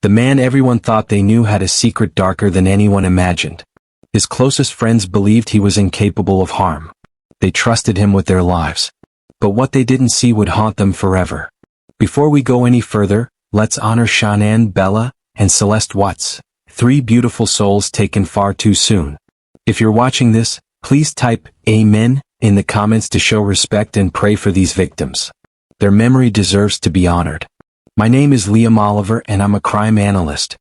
The man everyone thought they knew had a secret darker than anyone imagined. His closest friends believed he was incapable of harm. They trusted him with their lives. But what they didn't see would haunt them forever. Before we go any further, let's honor Shanann, Bella, and Celeste Watts, 3 beautiful souls taken far too soon. If you're watching this, please type Amen in the comments to show respect and pray for these victims. Their memory deserves to be honored. My name is Liam Oliver and I'm a crime analyst.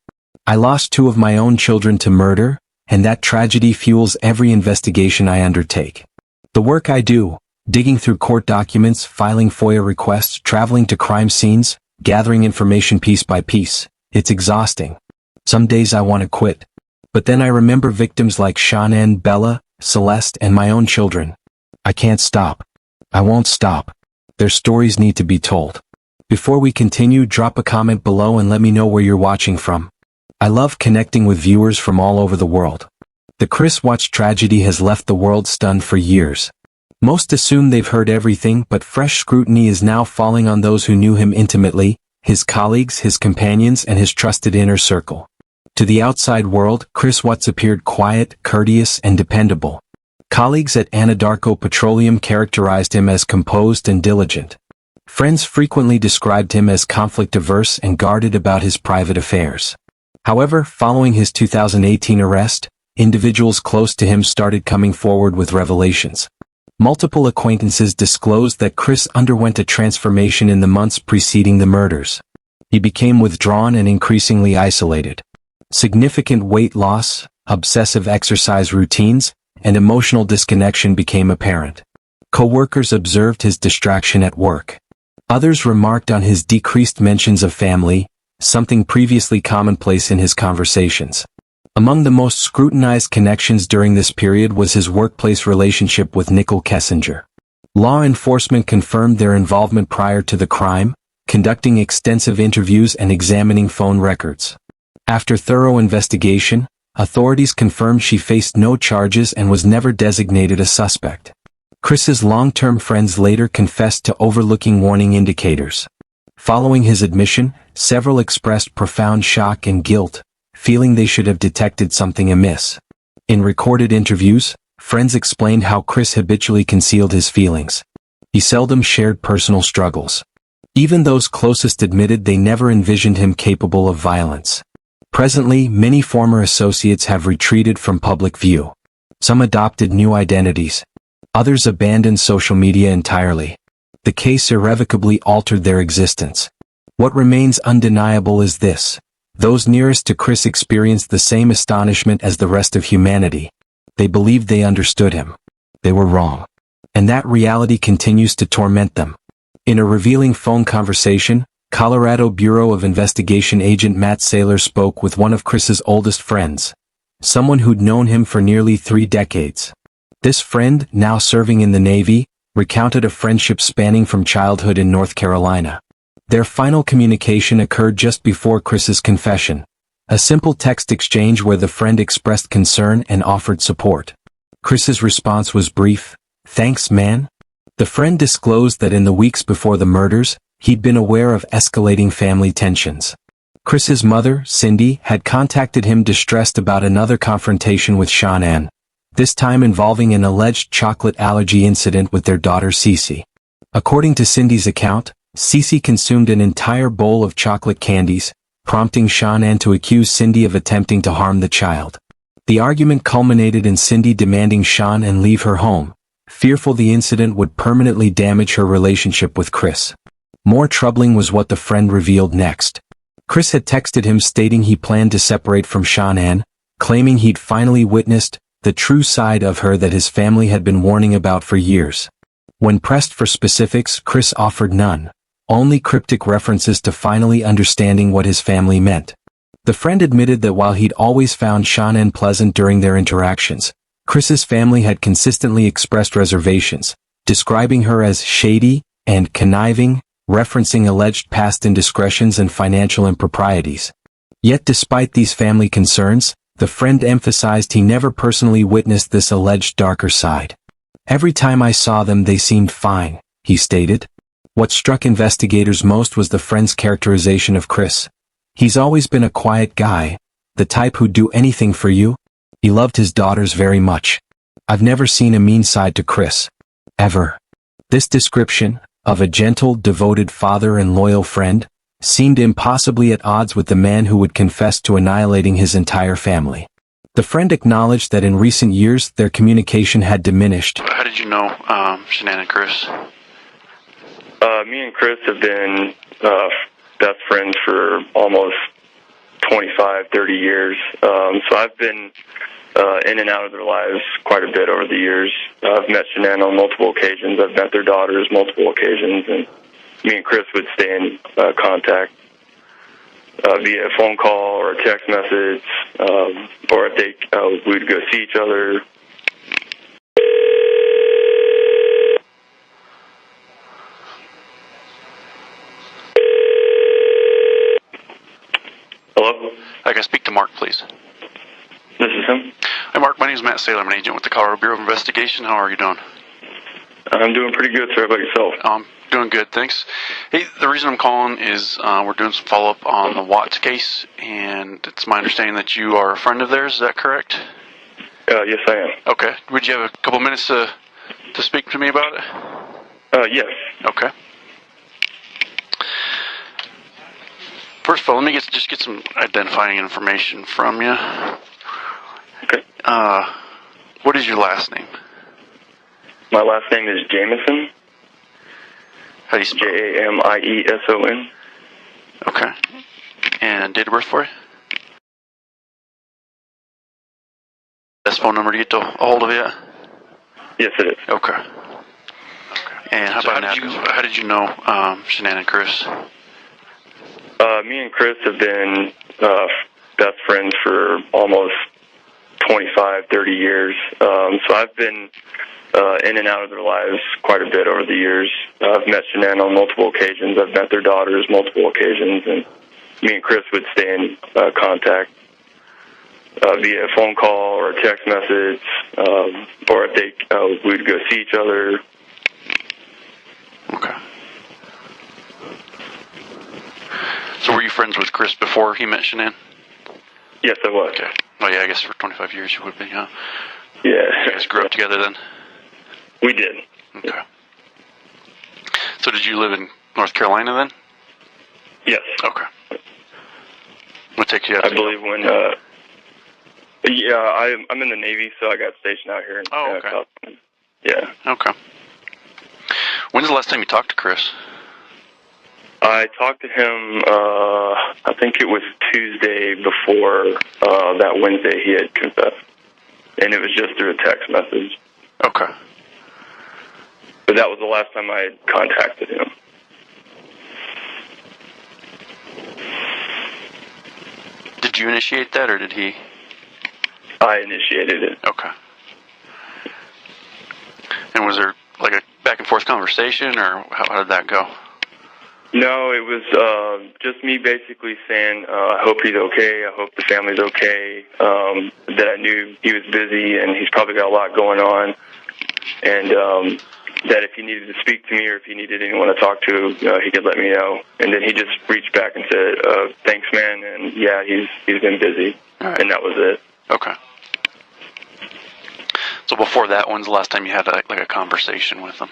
I lost 2 of my own children to murder, and that tragedy fuels every investigation I undertake. The work I do, digging through court documents, filing FOIA requests, traveling to crime scenes, gathering information piece by piece, it's exhausting. Some days I want to quit. But then I remember victims like Shanann, Bella, Celeste, and my own children. I can't stop. I won't stop. Their stories need to be told. Before we continue, drop a comment below and let me know where you're watching from. I love connecting with viewers from all over the world. The Celeste Watts tragedy has left the world stunned for years. Most assume they've heard everything, but fresh scrutiny is now falling on those who knew him intimately, his colleagues, his companions, and his trusted inner circle. To the outside world, Celeste Watts appeared quiet, courteous, and dependable. Colleagues at Anadarko Petroleum characterized him as composed and diligent. Friends frequently described him as conflict-averse and guarded about his private affairs. However, following his 2018 arrest, individuals close to him started coming forward with revelations. Multiple acquaintances disclosed that Chris underwent a transformation in the months preceding the murders. He became withdrawn and increasingly isolated. Significant weight loss, obsessive exercise routines, and emotional disconnection became apparent. Co-workers observed his distraction at work. Others remarked on his decreased mentions of family, something previously commonplace in his conversations. Among the most scrutinized connections during this period was his workplace relationship with Nicole Kessinger. Law enforcement confirmed their involvement prior to the crime, conducting extensive interviews and examining phone records. After thorough investigation, authorities confirmed she faced no charges and was never designated a suspect. Chris's long-term friends later confessed to overlooking warning indicators. Following his admission, several expressed profound shock and guilt, feeling they should have detected something amiss. In recorded interviews, friends explained how Chris habitually concealed his feelings. He seldom shared personal struggles. Even those closest admitted they never envisioned him capable of violence. Presently, many former associates have retreated from public view. Some adopted new identities. Others abandoned social media entirely. The case irrevocably altered their existence. What remains undeniable is this. Those nearest to Chris experienced the same astonishment as the rest of humanity. They believed they understood him. They were wrong. And that reality continues to torment them. In a revealing phone conversation, Colorado Bureau of Investigation agent Matt Saylor spoke with one of Chris's oldest friends, someone who'd known him for nearly 3 decades. This friend, now serving in the Navy, recounted a friendship spanning from childhood in North Carolina. Their final communication occurred just before Chris's confession, a simple text exchange where the friend expressed concern and offered support. Chris's response was brief, "Thanks, man." The friend disclosed that in the weeks before the murders, he'd been aware of escalating family tensions. Chris's mother, Cindy, had contacted him distressed about another confrontation with Shanann, this time involving an alleged chocolate allergy incident with their daughter Cece. According to Cindy's account, Cece consumed an entire bowl of chocolate candies, prompting Shanann to accuse Cindy of attempting to harm the child. The argument culminated in Cindy demanding Shanann leave her home, fearful the incident would permanently damage her relationship with Chris. More troubling was what the friend revealed next. Chris had texted him stating he planned to separate from Shanann, claiming he'd finally witnessed the true side of her that his family had been warning about for years. When pressed for specifics, Chris offered none, only cryptic references to finally understanding what his family meant. The friend admitted that while he'd always found Shanann pleasant during their interactions, Chris's family had consistently expressed reservations, describing her as shady and conniving, referencing alleged past indiscretions and financial improprieties. Yet despite these family concerns, the friend emphasized he never personally witnessed this alleged darker side. "Every time I saw them they seemed fine," he stated. What struck investigators most was the friend's characterization of Chris. He's always been a quiet guy, the type who'd do anything for you. He loved his daughters very much. I've never seen a mean side to Chris. Ever. This description, of a gentle, devoted father and loyal friend, seemed impossibly at odds with the man who would confess to annihilating his entire family. The friend acknowledged that in recent years their communication had diminished. How did you know Shanann and Chris? Me and Chris have been best friends for almost 25, 30 years. So I've been in and out of their lives quite a bit over the years. I've met Shanann on multiple occasions. I've met their daughters multiple occasions, and me and Chris would stay in contact via a phone call or a text message, or if they we'd go see each other. Hello? I can speak to Mark, please. This is him. Hi, Mark. My name is Matt Saylor. I'm an agent with the Colorado Bureau of Investigation. How are you doing? I'm doing pretty good, sir. How about yourself? Doing good, thanks. Hey, the reason I'm calling is we're doing some follow-up on the Watts case, and it's my understanding that you are a friend of theirs. Is that correct? Yes, I am. Okay. Would you have a couple minutes to speak to me about it? Yes. Okay. First of all, let me get some identifying information from you. Okay. What is your last name? My last name is Jamieson. How do you spell it? Jamieson. Okay. And date of birth for you? Best phone number to get a hold of you? Yes, it is. Okay. And how did you know Shanann and Chris? Me and Chris have been best friends for almost 25, 30 years. So I've been in and out of their lives quite a bit over the years. I've met Shanann on multiple occasions. I've met their daughters multiple occasions, and me and Chris would stay in contact via a phone call or a text message, or if they we'd go see each other. Okay. So were you friends with Chris before he met Shanann? Yes, I was. Okay. Oh yeah, I guess for 25 years you would be, huh? Yeah. You guys grew up together then? We did. Okay. So did you live in North Carolina then? Yes. Okay. What takes you out? I believe when, I'm in the Navy, so I got stationed out here in okay. South. Yeah. Okay. When's the last time you talked to Chris? I talked to him, I think it was Tuesday before that Wednesday he had confessed. And it was just through a text message. Okay. But that was the last time I had contacted him. Did you initiate that, or did he? I initiated it. Okay. And was there like a back and forth conversation, or how did that go? No, it was just me basically saying, I hope he's okay, I hope the family's okay, that I knew he was busy and he's probably got a lot going on, and that if he needed to speak to me or if he needed anyone to talk to, he could let me know. And then he just reached back and said, thanks, man, and yeah, he's been busy. All right. And that was it. Okay. So before that, when's the last time you had like a conversation with him?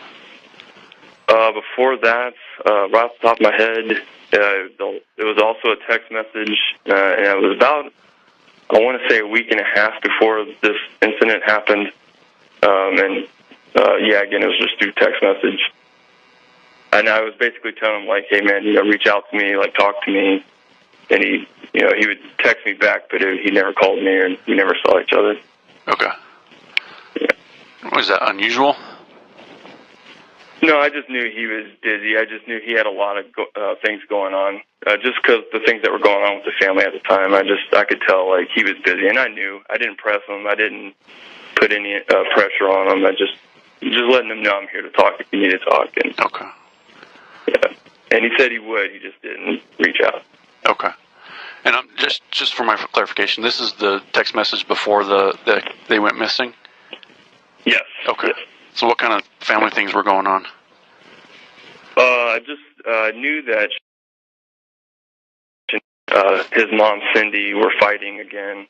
Before that, right off the top of my head, it was also a text message, and it was about, I want to say, a week and a half before this incident happened. Again, it was just through text message. And I was basically telling him, like, hey, man, reach out to me, like, talk to me. And he would text me back, but he never called me, and we never saw each other. Okay. Yeah. Was that unusual? No, I just knew he was busy. I just knew he had a lot of things going on. Just because the things that were going on with the family at the time, I could tell, like, he was busy, and I knew. I didn't press him. I didn't put any pressure on him. I just letting him know I'm here to talk if you need to talk. And, okay. Yeah. And he said he would. He just didn't reach out. Okay. And just for my clarification, this is the text message before they went missing? Yes. Okay. Yes. So what kind of family things were going on? I just knew that she his mom, Cindy, were fighting again,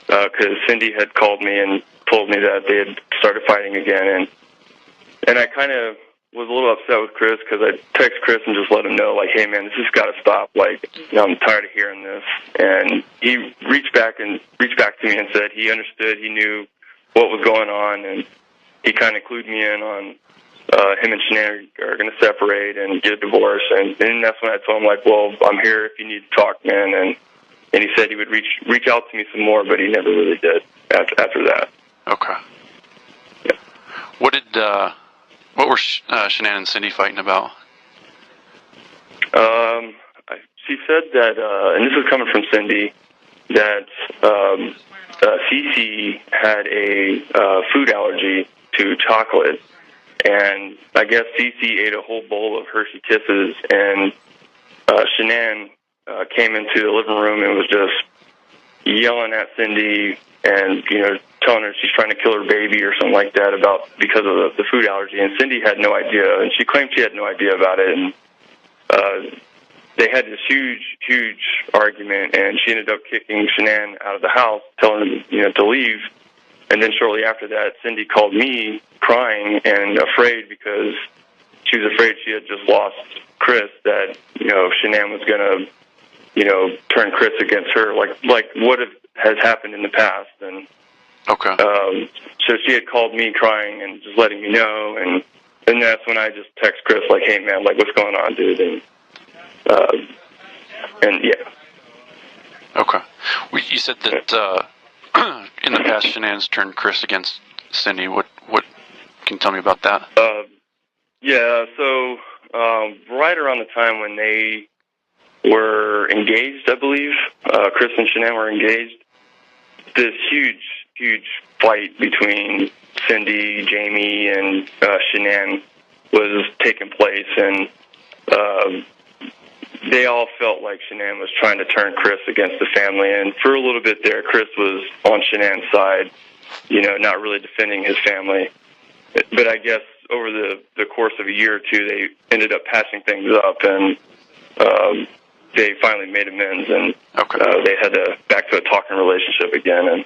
because Cindy had called me and told me that they had started fighting again, and I kind of was a little upset with Chris, because I text Chris and just let him know, like, hey man, this has got to stop. Like, I'm tired of hearing this. And he reached back to me and said he understood, he knew what was going on, and he kind of clued me in on him and Shanann are going to separate and get a divorce. And then that's when I told him, like, well, I'm here if you need to talk, man. And he said he would reach out to me some more, but he never really did after that. Okay. Yeah. What were Shanann and Cindy fighting about? She said that, and this was coming from Cindy, that Cece had a food allergy to chocolate, and I guess Cece ate a whole bowl of Hershey Kisses, and Shanann came into the living room and was just yelling at Cindy and, telling her she's trying to kill her baby or something like that because of the food allergy. And Cindy had no idea, and she claimed she had no idea about it. And they had this huge argument, and she ended up kicking Shanann out of the house, telling her, to leave. And then shortly after that, Cindy called me crying and afraid, because she was afraid she had just lost Chris, that, Shanann was going to, turn Chris against her, like what has happened in the past. And okay. So she had called me crying and just letting me know, and then that's when I just text Chris, like, hey man, like, what's going on, dude? And yeah. Okay. You said that in the past Shanann's turned Chris against Cindy. What can you tell me about that? Yeah, so right around the time when they were engaged, I believe, Chris and Shanann were engaged, this huge fight between Cindy, Jamie, and Shanann was taking place, and they all felt like Shanann was trying to turn Chris against the family. And for a little bit there, Chris was on Shanann's side, not really defending his family. But I guess over the course of a year or two, they ended up patching things up, and they finally made amends, and they had back to a talking relationship again.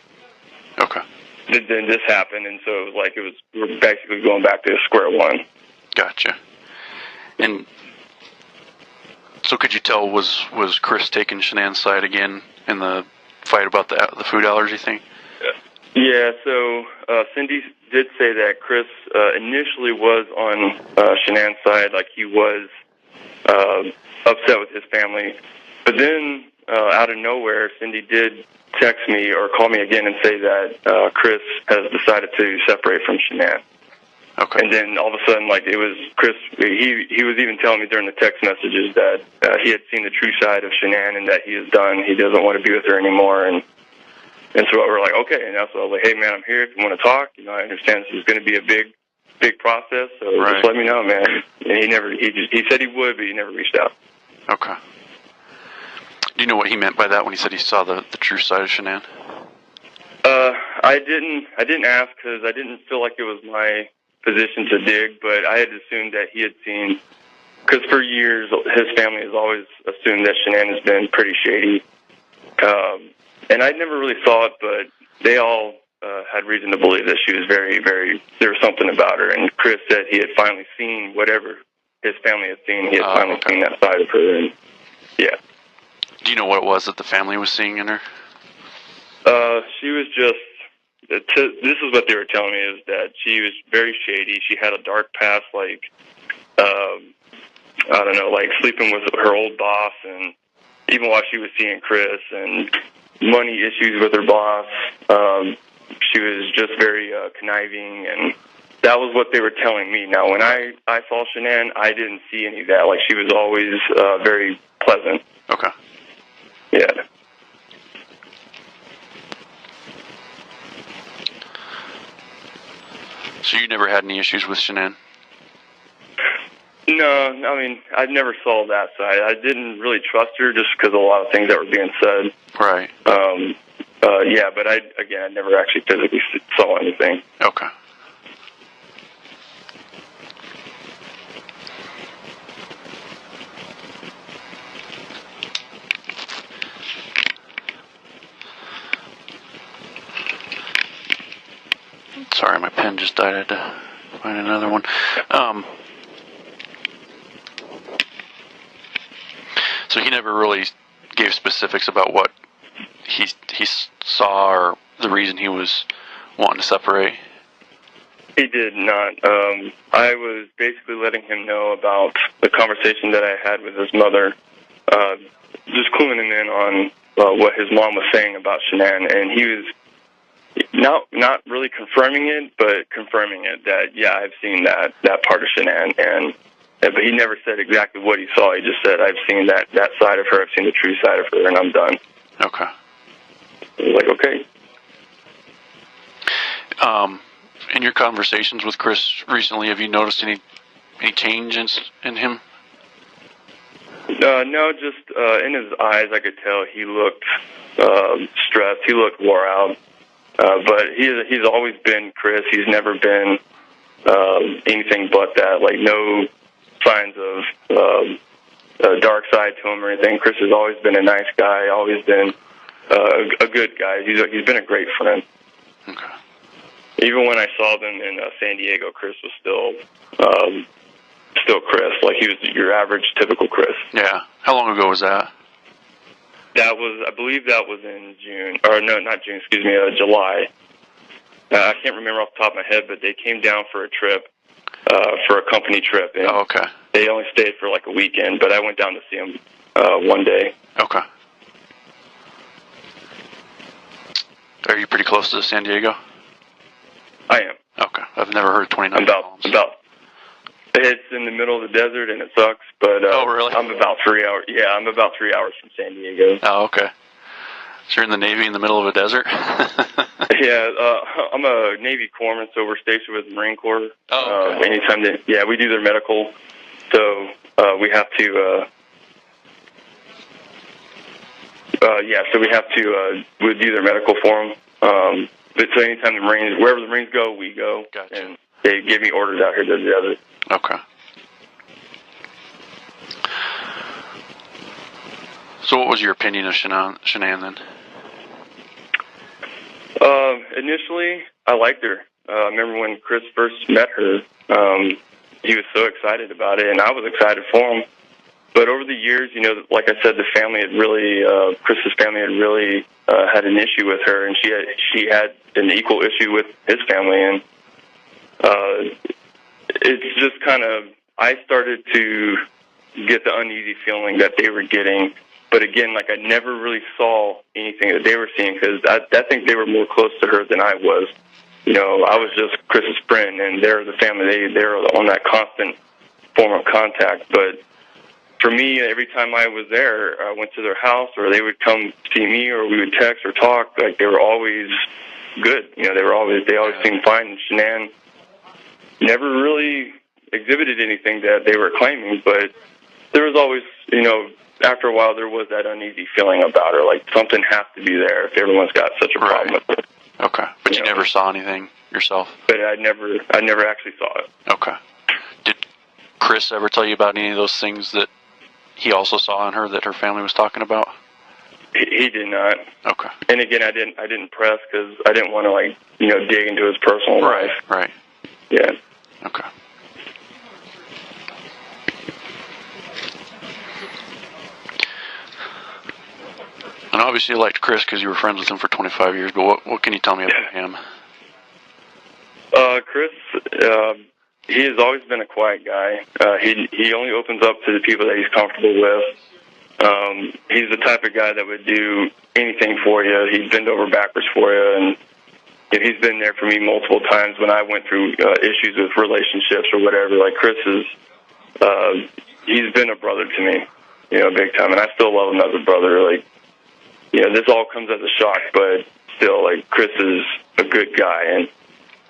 And then this happened, and so it was like we were basically going back to square one. Gotcha. And so could you tell, was Chris taking Shanann's side again in the fight about the food allergy thing? Yeah, so Cindy did say that Chris initially was on Shanann's side, like he was upset with his family. But then out of nowhere, Cindy did text me or call me again and say that Chris has decided to separate from Shanann. Okay. And then all of a sudden, like, it was Chris, he was even telling me during the text messages that he had seen the true side of Shanann and that he is done. He doesn't want to be with her anymore. And so we're like, okay. And that's why I was like, hey, man, I'm here if you want to talk. I understand this is going to be a big process, so just let me know, man. And he said he would, but he never reached out. Okay. Do you know what he meant by that when he said he saw the true side of Shanann? I didn't ask, because I didn't feel like it was my position to dig, but I had assumed that he had seen, because for years his family has always assumed that Shanann has been pretty shady, and I never really saw it, but they all had reason to believe that she was very, very, there was something about her, and Chris said he had finally seen whatever his family had seen. He had finally seen that side of her, and yeah. Do you know what it was that the family was seeing in her? She was just, this is what they were telling me, is that she was very shady. She had a dark past, like, I don't know, like sleeping with her old boss, and even while she was seeing Chris, and money issues with her boss. She was just very conniving, and that was what they were telling me. Now, when I saw Shanann, I didn't see any of that. Like, she was always very pleasant. Okay. Yeah. So you never had any issues with Shanann? No, I mean, I never saw that side. I didn't really trust her just because of a lot of things that were being said. Right. Yeah, but I never actually physically saw anything. Okay. Sorry, my pen just died. I had to find another one. So he never really gave specifics about what he saw or the reason he was wanting to separate. He did not. I was basically letting him know about the conversation that I had with his mother, just cluing him in on what his mom was saying about Shanann, and he was not really confirming it, but confirming it that, yeah, I've seen that part of Shanann, but he never said exactly what he saw. He just said, I've seen that side of her, I've seen the true side of her, and I'm done. Okay. I was like, okay. In your conversations with Chris recently, have you noticed any change in him? No, just in his eyes, I could tell he looked stressed. He looked wore out. But he's always been Chris. He's never been anything but that. Like, no signs of a dark side to him or anything. Chris has always been a nice guy. Always been a good guy. He's been a great friend. Okay. Even when I saw them in San Diego, Chris was still Chris. Like, he was your average, typical Chris. Yeah. How long ago was that? I believe that was in June, or no, not June, excuse me, July. I can't remember off the top of my head, but they came down for a trip, for a company trip. And okay. They only stayed for like a weekend, but I went down to see them one day. Okay. Are you pretty close to San Diego? I am. Okay. I've never heard 29 About. It's in the middle of the desert, and it sucks, but oh, really? I'm about 3 hours. Yeah, I'm about 3 hours from San Diego. Oh, okay. So you're in the Navy in the middle of a desert? Yeah, I'm a Navy corpsman, so we're stationed with the Marine Corps. Oh, okay. Anytime we do their medical, so we have to. We do their medical for them. But so anytime wherever the Marines go, we go. Gotcha. And they give me orders out here to the desert. Okay. So what was your opinion of Shanann then? Initially, I liked her. I remember when Chris first met her, he was so excited about it, and I was excited for him. But over the years, like I said, the family had really, Chris's family had really had an issue with her, and she had an equal issue with his family, and it's just kind of, I started to get the uneasy feeling that they were getting. But again, like, I never really saw anything that they were seeing, because I think they were more close to her than I was. I was just Chris's friend, and they're the family. They're on that constant form of contact. But for me, every time I was there, I went to their house, or they would come see me, or we would text or talk. Like, they were always good. They always seemed fine. And Shanann never really exhibited anything that they were claiming, but there was always, after a while, there was that uneasy feeling about her, like something has to be there if everyone's got such a problem with it. Okay, but you never saw anything yourself? But I never actually saw it. Okay. Did Chris ever tell you about any of those things that he also saw in her that her family was talking about? He did not. Okay. And again, I didn't press, because I didn't want to dig into his personal life. Right. Yeah. Okay. And obviously you liked Chris because you were friends with him for 25 years, but what can you tell me about him? Chris, he has always been a quiet guy. He only opens up to the people that he's comfortable with. He's the type of guy that would do anything for you. He'd bend over backwards for you, and he's been there for me multiple times when I went through issues with relationships or whatever. Like, Chris he's been a brother to me, big time, and I still love him as a brother. Like, this all comes as a shock, but still, like, Chris is a good guy, and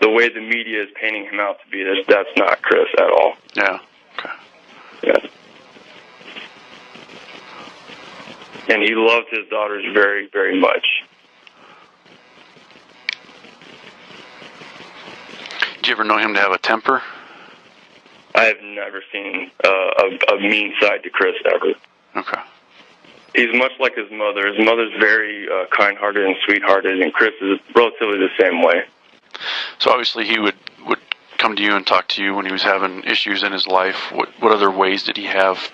the way the media is painting him out to be, that's not Chris at all. Yeah. Okay. Yeah. And he loved his daughters very, very much. Did you ever know him to have a temper? I have never seen a mean side to Chris, ever. Okay. He's much like his mother. His mother's very kind-hearted and sweethearted, and Chris is relatively the same way. So obviously he would come to you and talk to you when he was having issues in his life. What other ways did he have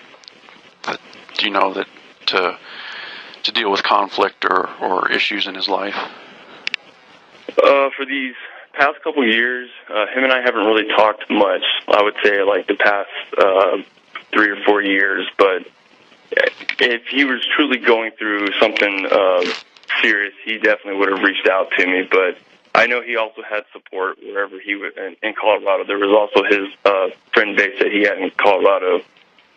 that, do you know, that to deal with conflict or issues in his life? For these past couple years, him and I haven't really talked much. I would say like the past 3 or 4 years. But if he was truly going through something serious, he definitely would have reached out to me. But I know he also had support wherever he was in Colorado. There was also his friend base that he had in Colorado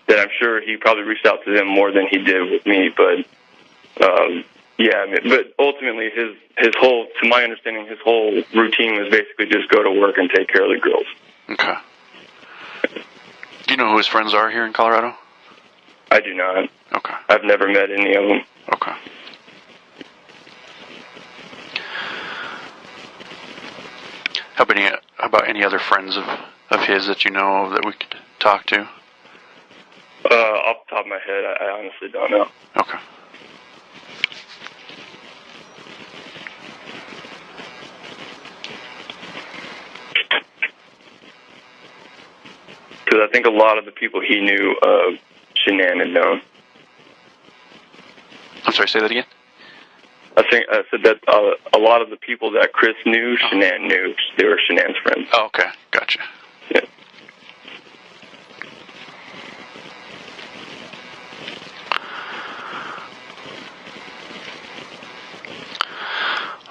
that I'm sure he probably reached out to them more than he did with me. But yeah, I mean, but ultimately his whole, to my understanding, his whole routine was basically just go to work and take care of the girls. Okay. Do you know who his friends are here in Colorado? I do not. Okay. I've never met any of them. Okay. How about any other friends of his that you know of that we could talk to? Off the top of my head, I honestly don't know. Okay. Because I think a lot of the people he knew, Shanann had known. I'm sorry, say that again? I said that a lot of the people that Chris knew, Shanann knew. They were Shanann's friends. Oh, okay. Gotcha. Yeah.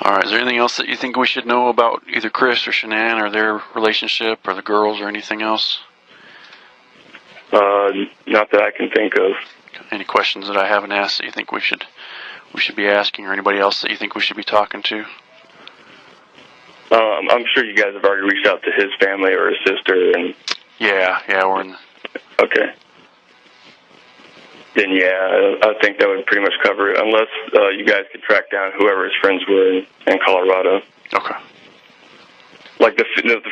All right. Is there anything else that you think we should know about either Chris or Shanann or their relationship or the girls or anything else? Not that I can think of. Any questions that I haven't asked that you think we should be asking, or anybody else that you think we should be talking to? I'm sure you guys have already reached out to his family or his sister. And Yeah, we're in. Okay. Then yeah, I think that would pretty much cover it, unless you guys could track down whoever his friends were in Colorado. Okay. Like the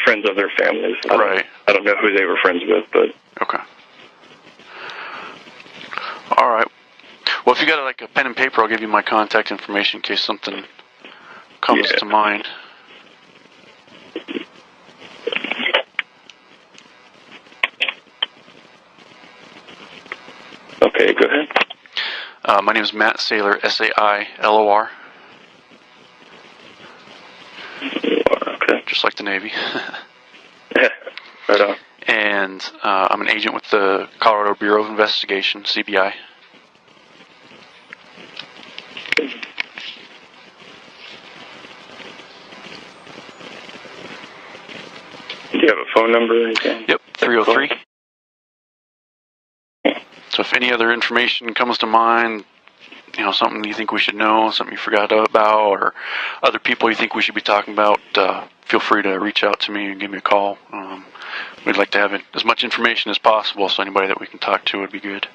friends of their families. Right. I don't know who they were friends with, but. Okay. All right. Well, if you got like a pen and paper, I'll give you my contact information in case something comes to mind. Okay, go ahead. My name is Matt Saylor, Sailor. Okay. Just like the Navy. Yeah, right on. And I'm an agent with the Colorado Bureau of Investigation, CBI. Do you have a phone number or anything? Yep, 303. So if any other information comes to mind, you know, something you think we should know, something you forgot about, or other people you think we should be talking about, feel free to reach out to me and give me a call. We'd like to have as much information as possible, so anybody that we can talk to would be good.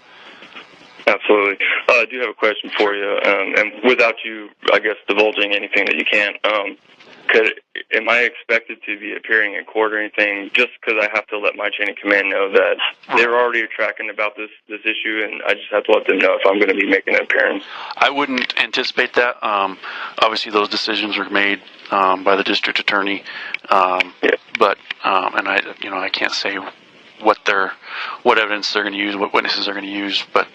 Absolutely. I do have a question for you, and without you, I guess, divulging anything that you can't, am I expected to be appearing in court or anything, just because I have to let my chain of command know that they're already tracking about this issue, and I just have to let them know if I'm going to be making an appearance? I wouldn't anticipate that. Obviously, those decisions are made by the district attorney, but and I can't say what evidence they're going to use, what witnesses they're going to use, but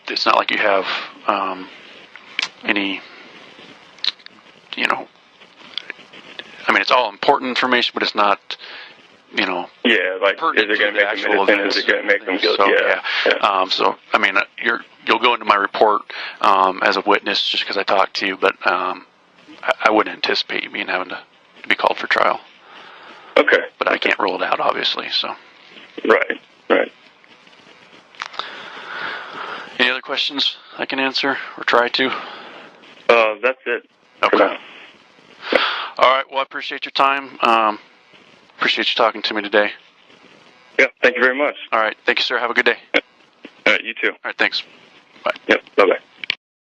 it's not like you have any. I mean, it's all important information, but it's not, Yeah, like, is it going to make them innocent? Is it going to make them guilty? So, yeah. So, I mean, you'll go into my report as a witness just because I talked to you, but I wouldn't anticipate you having to be called for trial. Okay. But I can't rule it out, obviously, so. Right. Any other questions I can answer or try to? That's it. Okay. All right. Well, I appreciate your time. Appreciate you talking to me today. Yeah. Thank you very much. All right. Thank you, sir. Have a good day. All right. You too. All right. Thanks. Bye. Yep. Bye-bye.